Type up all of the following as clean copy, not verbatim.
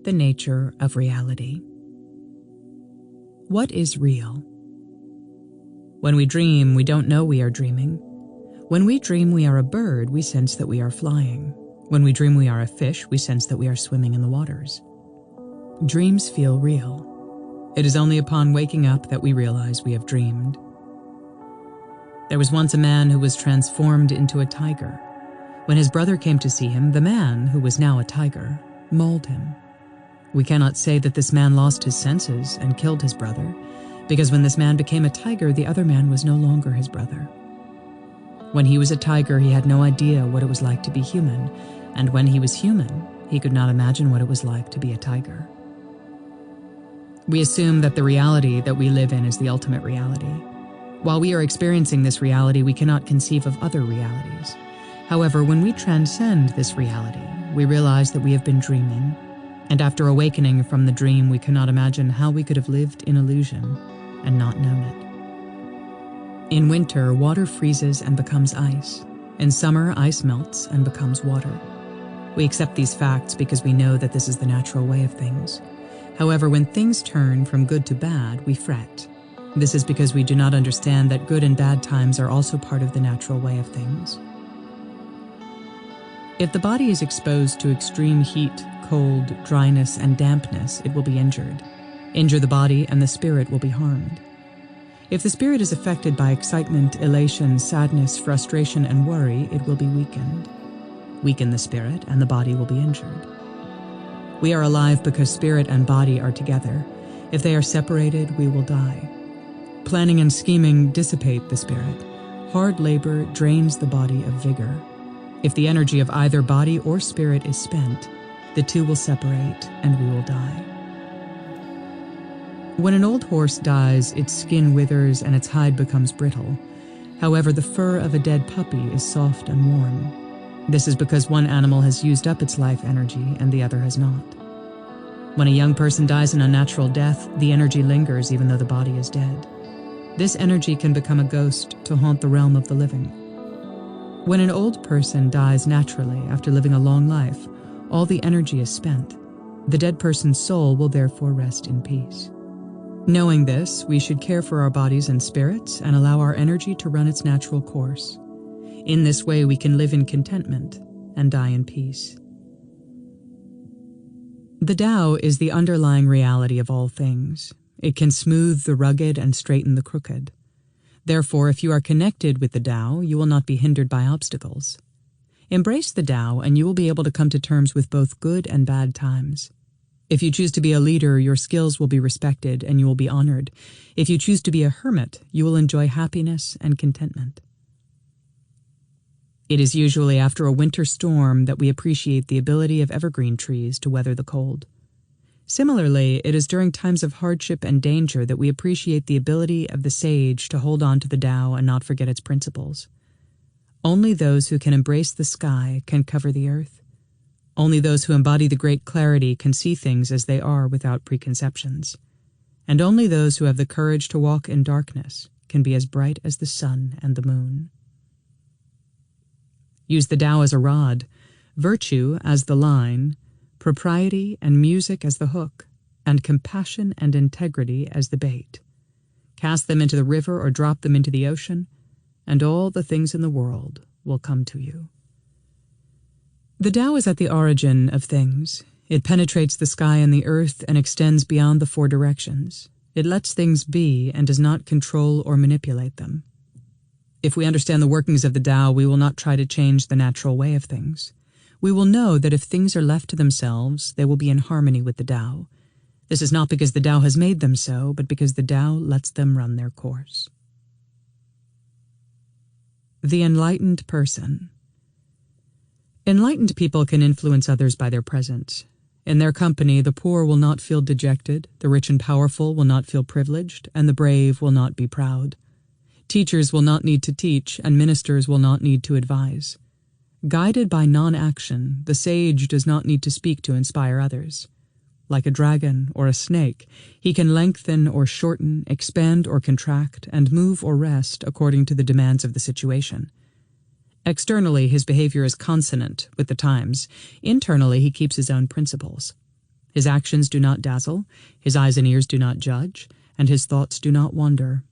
The nature of reality. What is real? When we dream, we don't know we are dreaming. When we dream we are a bird, we sense that we are flying. When we dream we are a fish, we sense that we are swimming in the waters. Dreams feel real. It is only upon waking up that we realize we have dreamed. There was once a man who was transformed into a tiger. When his brother came to see him, the man, who was now a tiger, mauled him. We cannot say that this man lost his senses and killed his brother, because when this man became a tiger, the other man was no longer his brother. When he was a tiger, he had no idea what it was like to be human, and when he was human, he could not imagine what it was like to be a tiger. We assume that the reality that we live in is the ultimate reality. While we are experiencing this reality, we cannot conceive of other realities. However, when we transcend this reality, we realize that we have been dreaming, and after awakening from the dream, we cannot imagine how we could have lived in illusion and not known it. In winter, water freezes and becomes ice. In summer, ice melts and becomes water. We accept these facts because we know that this is the natural way of things. However, when things turn from good to bad, we fret. This is because we do not understand that good and bad times are also part of the natural way of things. If the body is exposed to extreme heat, cold, dryness, and dampness, it will be injured. Injure the body and the spirit will be harmed. If the spirit is affected by excitement, elation, sadness, frustration, and worry, it will be weakened. Weaken the spirit and the body will be injured. We are alive because spirit and body are together. If they are separated, we will die. Planning and scheming dissipate the spirit. Hard labor drains the body of vigor. If the energy of either body or spirit is spent, the two will separate and we will die. When an old horse dies, its skin withers and its hide becomes brittle. However, the fur of a dead puppy is soft and warm. This is because one animal has used up its life energy and the other has not. When a young person dies an unnatural death, the energy lingers even though the body is dead. This energy can become a ghost to haunt the realm of the living. When an old person dies naturally after living a long life, all the energy is spent. The dead person's soul will therefore rest in peace. Knowing this, we should care for our bodies and spirits and allow our energy to run its natural course. In this way, we can live in contentment and die in peace. The Tao is the underlying reality of all things. It can smooth the rugged and straighten the crooked. Therefore, if you are connected with the Tao, you will not be hindered by obstacles. Embrace the Tao and you will be able to come to terms with both good and bad times. If you choose to be a leader, your skills will be respected and you will be honored. If you choose to be a hermit, you will enjoy happiness and contentment. It is usually after a winter storm that we appreciate the ability of evergreen trees to weather the cold. Similarly, it is during times of hardship and danger that we appreciate the ability of the sage to hold on to the Tao and not forget its principles. Only those who can embrace the sky can cover the earth. Only those who embody the great clarity can see things as they are without preconceptions. And only those who have the courage to walk in darkness can be as bright as the sun and the moon. Use the Tao as a rod, virtue as the line, propriety and music as the hook, and compassion and integrity as the bait. Cast them into the river or drop them into the ocean, and all the things in the world will come to you. The Tao is at the origin of things. It penetrates the sky and the earth and extends beyond the four directions. It lets things be and does not control or manipulate them. If we understand the workings of the Tao, we will not try to change the natural way of things. We will know that if things are left to themselves, they will be in harmony with the Tao. This is not because the Tao has made them so, but because the Tao lets them run their course. The enlightened person. Enlightened people can influence others by their presence. In their company, the poor will not feel dejected, the rich and powerful will not feel privileged, and the brave will not be proud. Teachers will not need to teach, and ministers will not need to advise. Guided by non-action, the sage does not need to speak to inspire others. Like a dragon or a snake, he can lengthen or shorten, expand or contract, and move or rest according to the demands of the situation. Externally, his behavior is consonant with the times. Internally, he keeps his own principles. His actions do not dazzle, his eyes and ears do not judge, and his thoughts do not wander.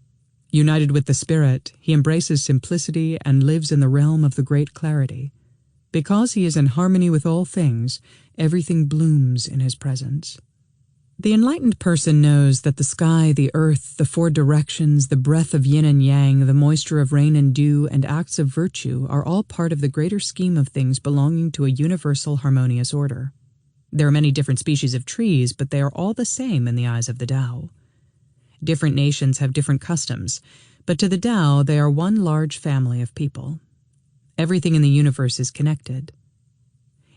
United with the Spirit, he embraces simplicity and lives in the realm of the great clarity. Because he is in harmony with all things, everything blooms in his presence. The enlightened person knows that the sky, the earth, the four directions, the breath of yin and yang, the moisture of rain and dew, and acts of virtue are all part of the greater scheme of things belonging to a universal harmonious order. There are many different species of trees, but they are all the same in the eyes of the Tao. Different nations have different customs, but to the Tao they are one large family of people. Everything in the universe is connected.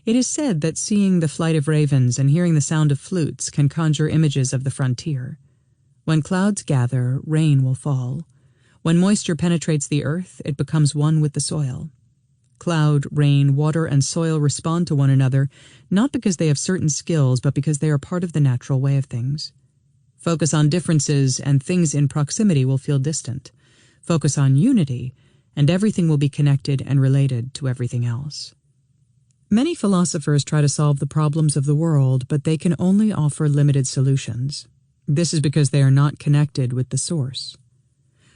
It is said that seeing the flight of ravens and hearing the sound of flutes can conjure images of the frontier. When clouds gather, rain will fall. When moisture penetrates the earth, it becomes one with the soil. Cloud, rain, water, and soil respond to one another, not because they have certain skills, but because they are part of the natural way of things. Focus on differences, and things in proximity will feel distant. Focus on unity, and everything will be connected and related to everything else. Many philosophers try to solve the problems of the world, but they can only offer limited solutions. This is because they are not connected with the source.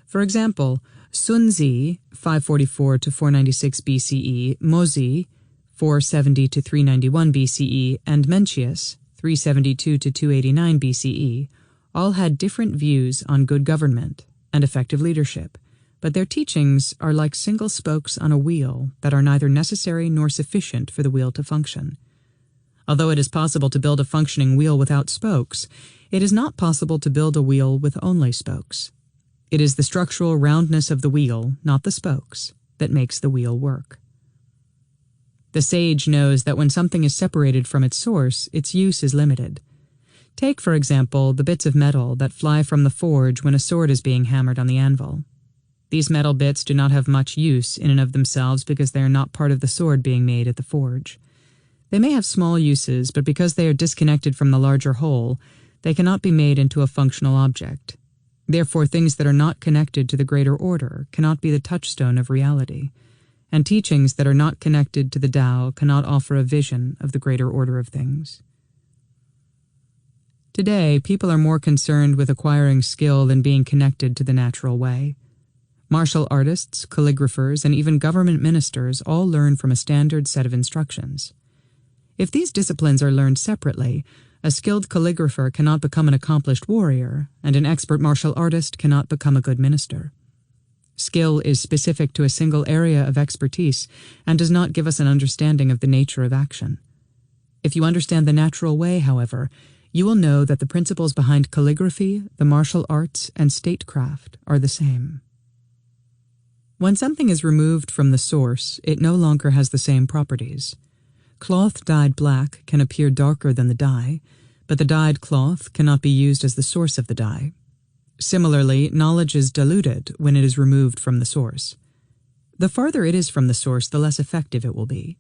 For example, Sun Tzu, 544 to 496 BCE, Mozi, 470 to 391 BCE, and Mencius, 372 to 289 BCE, all had different views on good government and effective leadership, but their teachings are like single spokes on a wheel that are neither necessary nor sufficient for the wheel to function. Although it is possible to build a functioning wheel without spokes, it is not possible to build a wheel with only spokes. It is the structural roundness of the wheel, not the spokes, that makes the wheel work. The sage knows that when something is separated from its source, its use is limited. Take, for example, the bits of metal that fly from the forge when a sword is being hammered on the anvil. These metal bits do not have much use in and of themselves because they are not part of the sword being made at the forge. They may have small uses, but because they are disconnected from the larger whole, they cannot be made into a functional object. Therefore, things that are not connected to the greater order cannot be the touchstone of reality, and teachings that are not connected to the Tao cannot offer a vision of the greater order of things. Today, people are more concerned with acquiring skill than being connected to the natural way. Martial artists, calligraphers, and even government ministers all learn from a standard set of instructions. If these disciplines are learned separately, a skilled calligrapher cannot become an accomplished warrior, and an expert martial artist cannot become a good minister. Skill is specific to a single area of expertise and does not give us an understanding of the nature of action. If you understand the natural way, however, you will know that the principles behind calligraphy, the martial arts, and statecraft are the same. When something is removed from the source, it no longer has the same properties. Cloth dyed black can appear darker than the dye, but the dyed cloth cannot be used as the source of the dye. Similarly, knowledge is diluted when it is removed from the source. The farther it is from the source, the less effective it will be.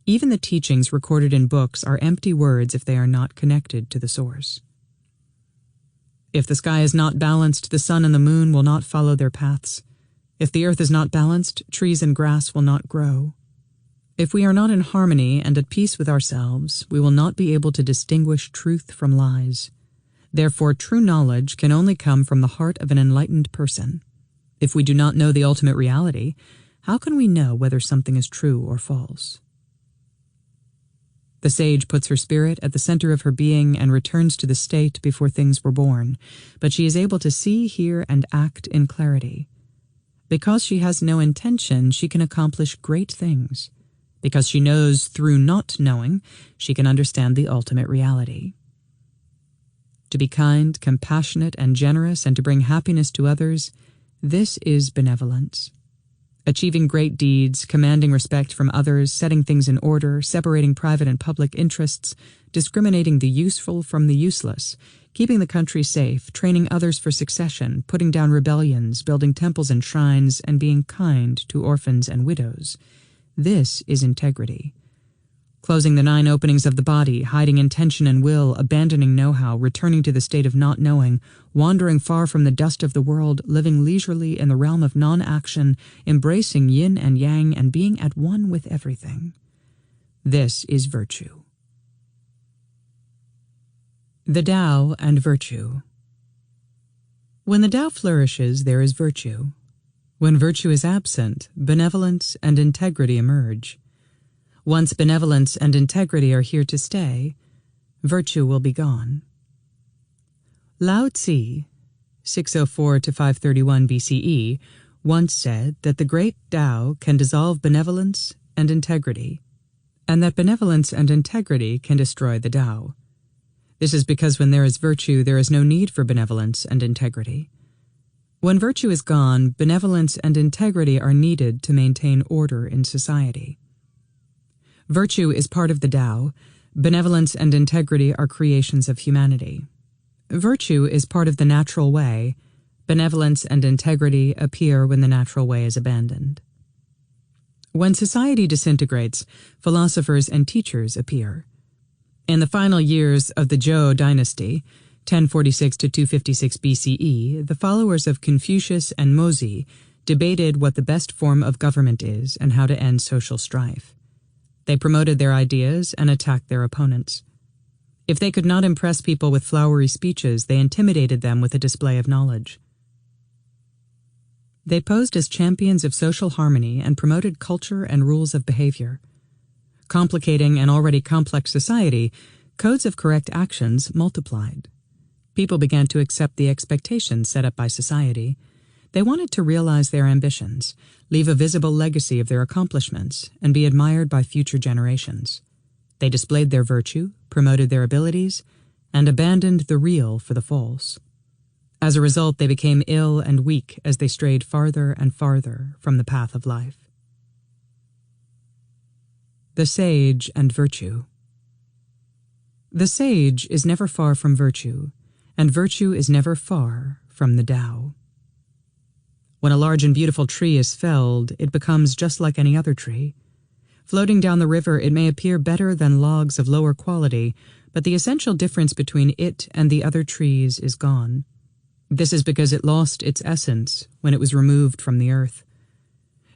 Even the teachings recorded in books are empty words if they are not connected to the source. If the sky is not balanced, the sun and the moon will not follow their paths. If the earth is not balanced, trees and grass will not grow. If we are not in harmony and at peace with ourselves, we will not be able to distinguish truth from lies. Therefore, true knowledge can only come from the heart of an enlightened person. If we do not know the ultimate reality, how can we know whether something is true or false? The sage puts her spirit at the center of her being and returns to the state before things were born, but she is able to see, hear, and act in clarity. Because she has no intention, she can accomplish great things. Because she knows through not knowing, she can understand the ultimate reality. To be kind, compassionate, and generous, and to bring happiness to others, this is benevolence. Achieving great deeds, commanding respect from others, setting things in order, separating private and public interests, discriminating the useful from the useless, keeping the country safe, training others for succession, putting down rebellions, building temples and shrines, and being kind to orphans and widows. This is integrity. Closing the 9 openings of the body, hiding intention and will, abandoning know-how, returning to the state of not knowing, wandering far from the dust of the world, living leisurely in the realm of non-action, embracing yin and yang, and being at one with everything. This is virtue. The Tao and Virtue. When the Tao flourishes, there is virtue. When virtue is absent, benevolence and integrity emerge. Once benevolence and integrity are here to stay, virtue will be gone. Lao Tzu, 604 to 531 BCE, once said that the great Tao can dissolve benevolence and integrity, and that benevolence and integrity can destroy the Tao. This is because when there is virtue, there is no need for benevolence and integrity. When virtue is gone, benevolence and integrity are needed to maintain order in society. Virtue is part of the Tao. Benevolence and integrity are creations of humanity. Virtue is part of the natural way. Benevolence and integrity appear when the natural way is abandoned. When society disintegrates, philosophers and teachers appear. In the final years of the Zhou dynasty, 1046 to 256 BCE, the followers of Confucius and Mozi debated what the best form of government is and how to end social strife. They promoted their ideas and attacked their opponents. If they could not impress people with flowery speeches, they intimidated them with a display of knowledge. They posed as champions of social harmony and promoted culture and rules of behavior. Complicating an already complex society, codes of correct actions multiplied. People began to accept the expectations set up by society. They wanted to realize their ambitions, leave a visible legacy of their accomplishments, and be admired by future generations. They displayed their virtue, promoted their abilities, and abandoned the real for the false. As a result, they became ill and weak as they strayed farther and farther from the path of life. The Sage and Virtue. The sage is never far from virtue, and virtue is never far from the Tao. When a large and beautiful tree is felled, it becomes just like any other tree. Floating down the river, it may appear better than logs of lower quality, but the essential difference between it and the other trees is gone. This is because it lost its essence when it was removed from the earth.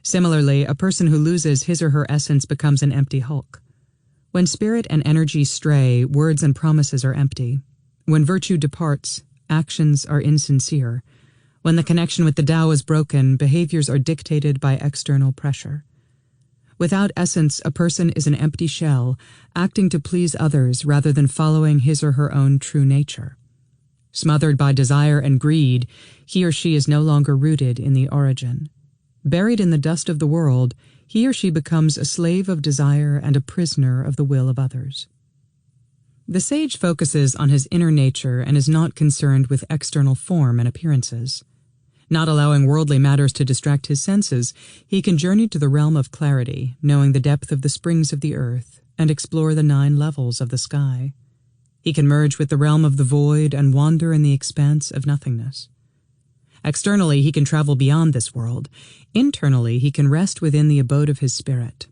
Similarly, a person who loses his or her essence becomes an empty hulk. When spirit and energy stray, words and promises are empty. When virtue departs, actions are insincere. When the connection with the Tao is broken, behaviors are dictated by external pressure. Without essence, a person is an empty shell, acting to please others rather than following his or her own true nature. Smothered by desire and greed, he or she is no longer rooted in the origin. Buried in the dust of the world, he or she becomes a slave of desire and a prisoner of the will of others. The sage focuses on his inner nature and is not concerned with external form and appearances. Not allowing worldly matters to distract his senses, he can journey to the realm of clarity, knowing the depth of the springs of the earth, and explore the 9 levels of the sky. He can merge with the realm of the void and wander in the expanse of nothingness. Externally, he can travel beyond this world. Internally, he can rest within the abode of his spirit.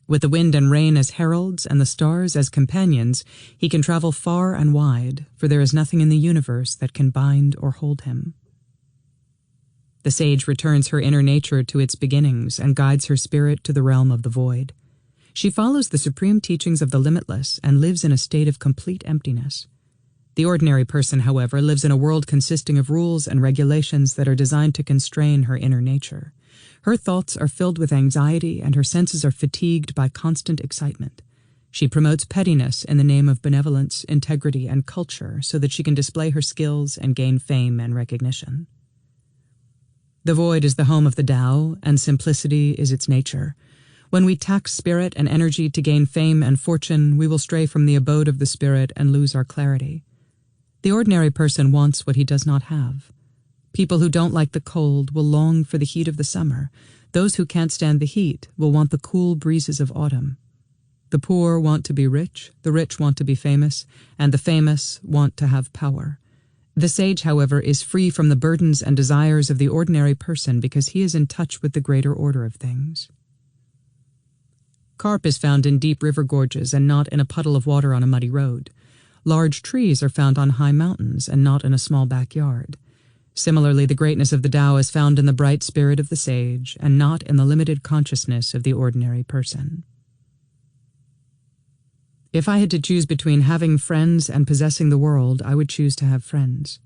With the wind and rain as heralds and the stars as companions, he can travel far and wide, for there is nothing in the universe that can bind or hold him. The sage returns her inner nature to its beginnings and guides her spirit to the realm of the void. She follows the supreme teachings of the limitless and lives in a state of complete emptiness. The ordinary person, however, lives in a world consisting of rules and regulations that are designed to constrain her inner nature. Her thoughts are filled with anxiety and her senses are fatigued by constant excitement. She promotes pettiness in the name of benevolence, integrity, and culture so that she can display her skills and gain fame and recognition. The void is the home of the Tao, and simplicity is its nature. When we tax spirit and energy to gain fame and fortune, we will stray from the abode of the spirit and lose our clarity. The ordinary person wants what he does not have. People who don't like the cold will long for the heat of the summer. Those who can't stand the heat will want the cool breezes of autumn. The poor want to be rich, the rich want to be famous, and the famous want to have power. The sage, however, is free from the burdens and desires of the ordinary person because he is in touch with the greater order of things. Carp is found in deep river gorges and not in a puddle of water on a muddy road. Large trees are found on high mountains and not in a small backyard. Similarly, the greatness of the Tao is found in the bright spirit of the sage and not in the limited consciousness of the ordinary person. If I had to choose between having friends and possessing the world, I would choose to have friends.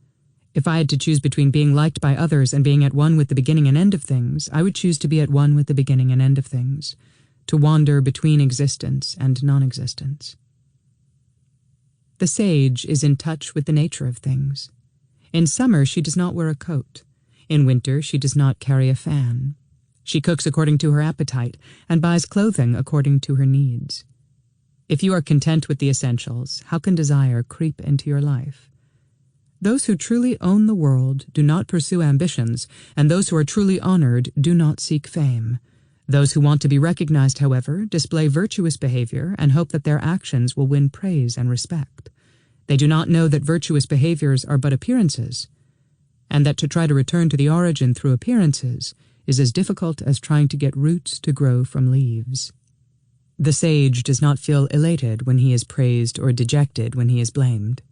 If I had to choose between being liked by others and being at one with the beginning and end of things, I would choose to be at one with the beginning and end of things, to wander between existence and non-existence. The sage is in touch with the nature of things. In summer, she does not wear a coat. In winter, she does not carry a fan. She cooks according to her appetite and buys clothing according to her needs. If you are content with the essentials, how can desire creep into your life? Those who truly own the world do not pursue ambitions, and those who are truly honored do not seek fame. Those who want to be recognized, however, display virtuous behavior and hope that their actions will win praise and respect. They do not know that virtuous behaviors are but appearances, and that to try to return to the origin through appearances is as difficult as trying to get roots to grow from leaves. The sage does not feel elated when he is praised or dejected when he is blamed.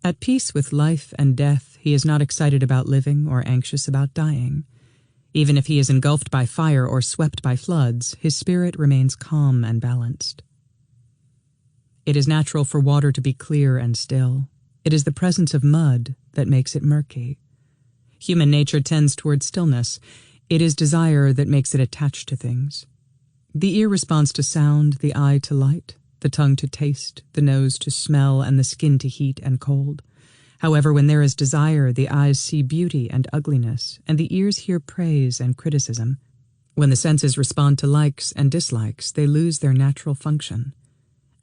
At peace with life and death, he is not excited about living or anxious about dying. Even if he is engulfed by fire or swept by floods, his spirit remains calm and balanced. It is natural for water to be clear and still. It is the presence of mud that makes it murky. Human nature tends toward stillness. It is desire that makes it attached to things. The ear responds to sound, the eye to light, the tongue to taste, the nose to smell, and the skin to heat and cold. However, when there is desire, the eyes see beauty and ugliness, and the ears hear praise and criticism. When the senses respond to likes and dislikes, they lose their natural function.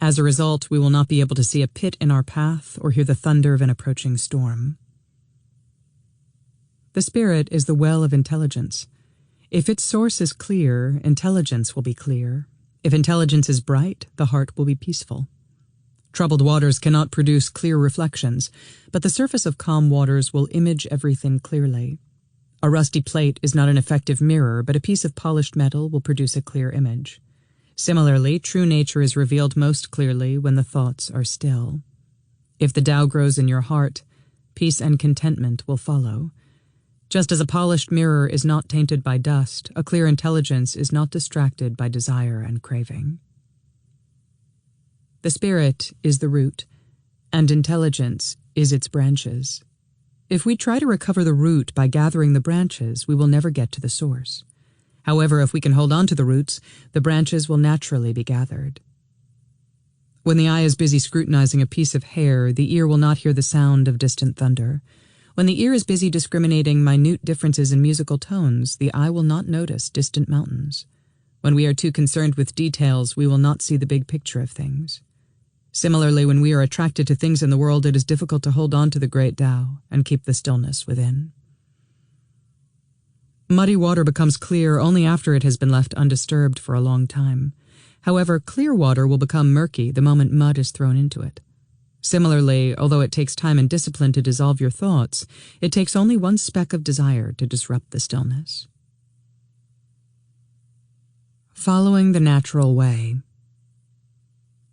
As a result, we will not be able to see a pit in our path or hear the thunder of an approaching storm. The spirit is the well of intelligence. If its source is clear, intelligence will be clear. If intelligence is bright, the heart will be peaceful. Troubled waters cannot produce clear reflections, but the surface of calm waters will image everything clearly. A rusty plate is not an effective mirror, but a piece of polished metal will produce a clear image. Similarly, true nature is revealed most clearly when the thoughts are still. If the Tao grows in your heart, peace and contentment will follow. Just as a polished mirror is not tainted by dust, a clear intelligence is not distracted by desire and craving. The spirit is the root, and intelligence is its branches. If we try to recover the root by gathering the branches, we will never get to the source. However, if we can hold on to the roots, the branches will naturally be gathered. When the eye is busy scrutinizing a piece of hair, the ear will not hear the sound of distant thunder. When the ear is busy discriminating minute differences in musical tones, the eye will not notice distant mountains. When we are too concerned with details, we will not see the big picture of things. Similarly, when we are attracted to things in the world, it is difficult to hold on to the great Tao and keep the stillness within. Muddy water becomes clear only after it has been left undisturbed for a long time. However, clear water will become murky the moment mud is thrown into it. Similarly, although it takes time and discipline to dissolve your thoughts, it takes only one speck of desire to disrupt the stillness. Following the natural way.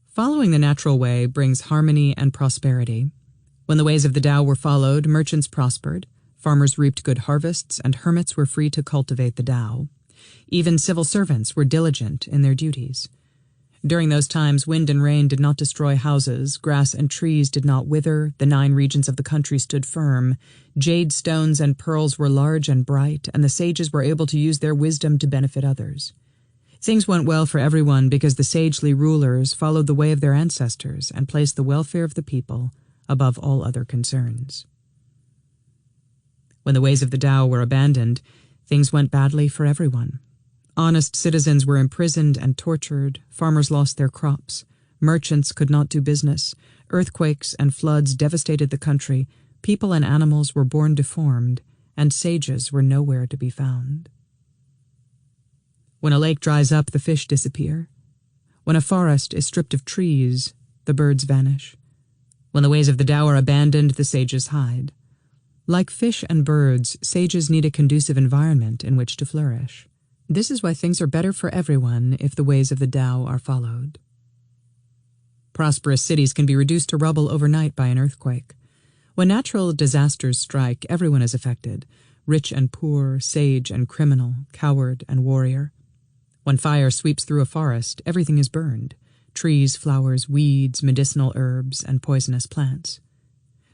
Following the natural way brings harmony and prosperity. When the ways of the Tao were followed, merchants prospered, farmers reaped good harvests, and hermits were free to cultivate the Tao. Even civil servants were diligent in their duties. During those times, wind and rain did not destroy houses, grass and trees did not wither, the 9 regions of the country stood firm, jade stones and pearls were large and bright, and the sages were able to use their wisdom to benefit others. Things went well for everyone because the sagely rulers followed the way of their ancestors and placed the welfare of the people above all other concerns. When the ways of the Tao were abandoned, things went badly for everyone. Honest citizens were imprisoned and tortured, farmers lost their crops, merchants could not do business, earthquakes and floods devastated the country, people and animals were born deformed, and sages were nowhere to be found. When a lake dries up, the fish disappear. When a forest is stripped of trees, the birds vanish. When the ways of the Tao are abandoned, the sages hide. Like fish and birds, sages need a conducive environment in which to flourish. This is why things are better for everyone if the ways of the Tao are followed. Prosperous cities can be reduced to rubble overnight by an earthquake. When natural disasters strike, everyone is affected, rich and poor, sage and criminal, coward and warrior. When fire sweeps through a forest, everything is burned. trees, flowers, weeds, medicinal herbs, and poisonous plants.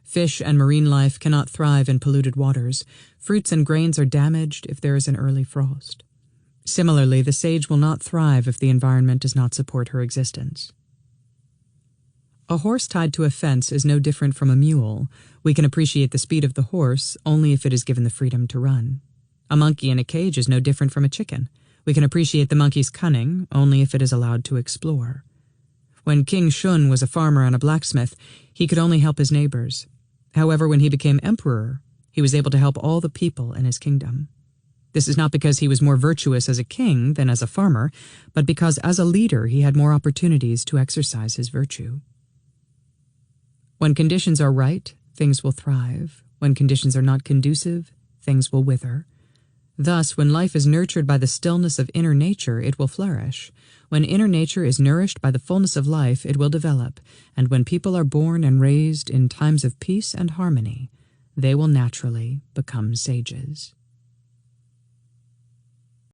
Fish and marine life cannot thrive in polluted waters. Fruits and grains are damaged if there is an early frost. Similarly, the sage will not thrive if the environment does not support her existence. A horse tied to a fence is no different from a mule. We can appreciate the speed of the horse only if it is given the freedom to run. A monkey in a cage is no different from a chicken. We can appreciate the monkey's cunning only if it is allowed to explore. When King Shun was a farmer and a blacksmith, he could only help his neighbors. However, when he became emperor, he was able to help all the people in his kingdom. This is not because he was more virtuous as a king than as a farmer, but because as a leader he had more opportunities to exercise his virtue. When conditions are right, things will thrive. When conditions are not conducive, things will wither. Thus, when life is nurtured by the stillness of inner nature, it will flourish. When inner nature is nourished by the fullness of life, it will develop. And when people are born and raised in times of peace and harmony, they will naturally become sages.